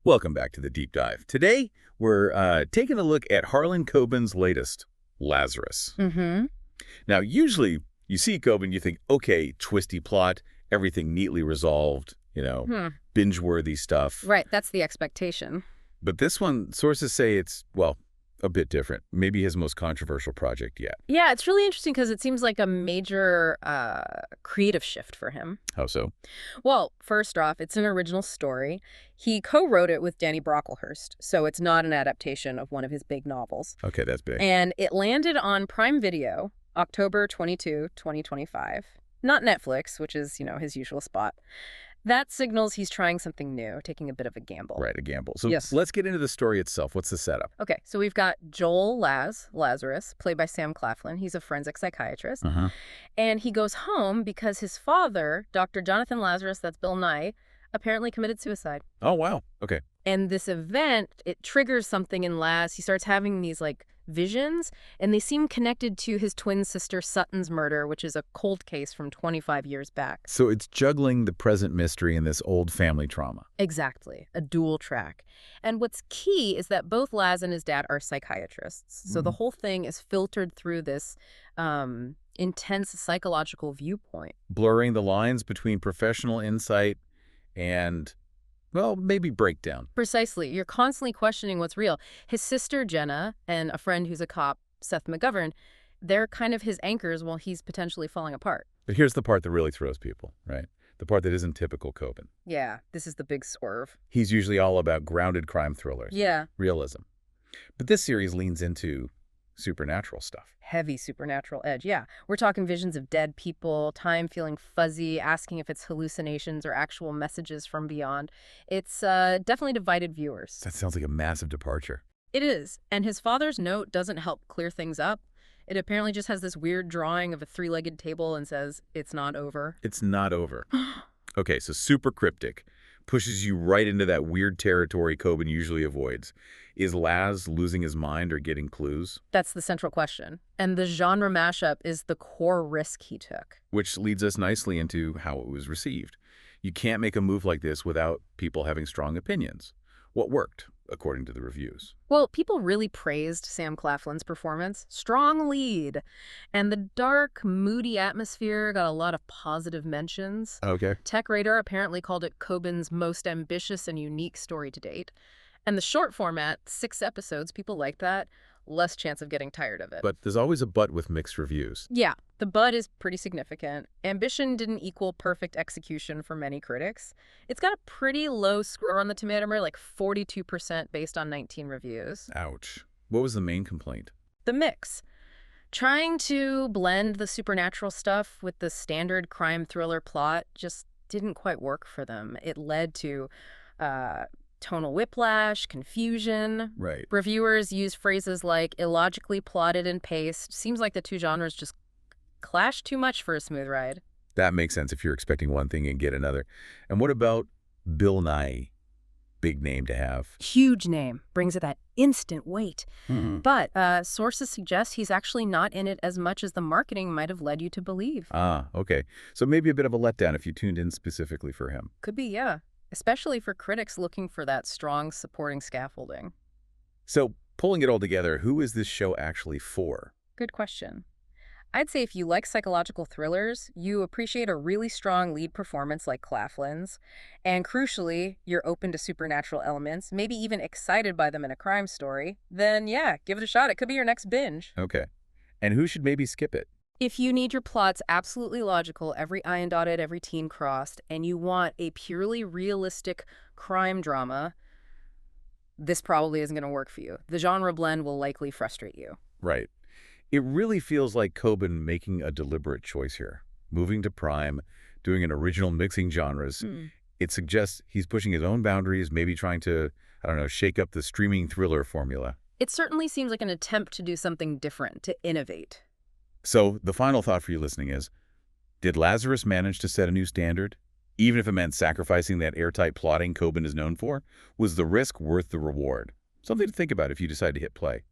Welcome back to the Deep Dive. Today, we're taking a look at Harlan Coben's latest, Lazarus. Mm-hmm. Now, usually, you see Coben, you think, okay, twisty plot, everything neatly resolved, binge-worthy stuff. Right, that's the expectation. But this one, sources say it's, well, a bit different. Maybe his most controversial project yet. Yeah, it's really interesting because it seems like a major creative shift for him. How so? Well, first off, it's an original story. He co-wrote it with Danny Brocklehurst, so it's not an adaptation of one of his big novels. Okay, that's big. And it landed on Prime Video, October 22, 2025. Not Netflix, which is, his usual spot. That signals he's trying something new, taking a bit of a gamble. Right, a gamble. So Yes. let's get into the story itself. What's the setup? Okay, so we've got Joel Lazarus, played by Sam Claflin. He's a forensic psychiatrist. Uh-huh. And he goes home because his father, Dr. Jonathan Lazarus, that's Bill Nye, apparently committed suicide. Oh, wow. Okay. And this event, it triggers something in Laz. He starts having these, visions, and they seem connected to his twin sister Sutton's murder, which is a cold case from 25 years back. So it's juggling the present mystery and this old family trauma. Exactly. A dual track. And what's key is that both Laz and his dad are psychiatrists. So the whole thing is filtered through this intense psychological viewpoint. Blurring the lines between professional insight and, well, maybe breakdown. Precisely. You're constantly questioning what's real. His sister, Jenna, and a friend who's a cop, Seth McGovern, they're kind of his anchors while he's potentially falling apart. But here's the part that really throws people, right? The part that isn't typical Coben. Yeah, this is the big swerve. He's usually all about grounded crime thrillers. Yeah. Realism. But this series leans into supernatural stuff. Heavy supernatural edge, yeah. We're talking visions of dead people, time feeling fuzzy, asking if it's hallucinations or actual messages from beyond. It's definitely divided viewers. That sounds like a massive departure. It is. And his father's note doesn't help clear things up. It apparently just has this weird drawing of a three-legged table and says, it's not over. It's not over. Okay, so super cryptic. Pushes you right into that weird territory Coben usually avoids. Is Laz losing his mind or getting clues? That's the central question. And the genre mashup is the core risk he took. Which leads us nicely into how it was received. You can't make a move like this without people having strong opinions. What worked, according to the reviews? Well, people really praised Sam Claflin's performance. Strong lead. And the dark, moody atmosphere got a lot of positive mentions. Okay. Tech Radar apparently called it Coben's most ambitious and unique story to date. And the short format, 6 episodes, people like that. Less chance of getting tired of it. But there's always a but with mixed reviews. Yeah, the but is pretty significant. Ambition didn't equal perfect execution for many critics. It's got a pretty low score on the Tomatometer, like 42% based on 19 reviews. Ouch. What was the main complaint? The mix. Trying to blend the supernatural stuff with the standard crime thriller plot just didn't quite work for them. It led to tonal whiplash, confusion. Right. Reviewers use phrases like illogically plotted and paced. Seems like the two genres just clash too much for a smooth ride. That makes sense if you're expecting one thing and get another. And what about Bill Nye? Big name to have. Huge name. Brings it that instant weight. Mm-hmm. But sources suggest he's actually not in it as much as the marketing might have led you to believe. Ah, okay. So maybe a bit of a letdown if you tuned in specifically for him. Could be, yeah. Especially for critics looking for that strong supporting scaffolding. So, pulling it all together, who is this show actually for? Good question. I'd say if you like psychological thrillers, you appreciate a really strong lead performance like Claflin's, and crucially, you're open to supernatural elements, maybe even excited by them in a crime story, then yeah, give it a shot. It could be your next binge. Okay. And who should maybe skip it? If you need your plots absolutely logical, every I and dotted, every T crossed, and you want a purely realistic crime drama, this probably isn't going to work for you. The genre blend will likely frustrate you. Right. It really feels like Coben making a deliberate choice here. Moving to Prime, doing an original mixing genres. It suggests he's pushing his own boundaries, maybe trying to, shake up the streaming thriller formula. It certainly seems like an attempt to do something different, to innovate. So the final thought for you listening is, did Lazarus manage to set a new standard? Even if it meant sacrificing that airtight plotting Coben is known for? Was the risk worth the reward? Something to think about if you decide to hit play.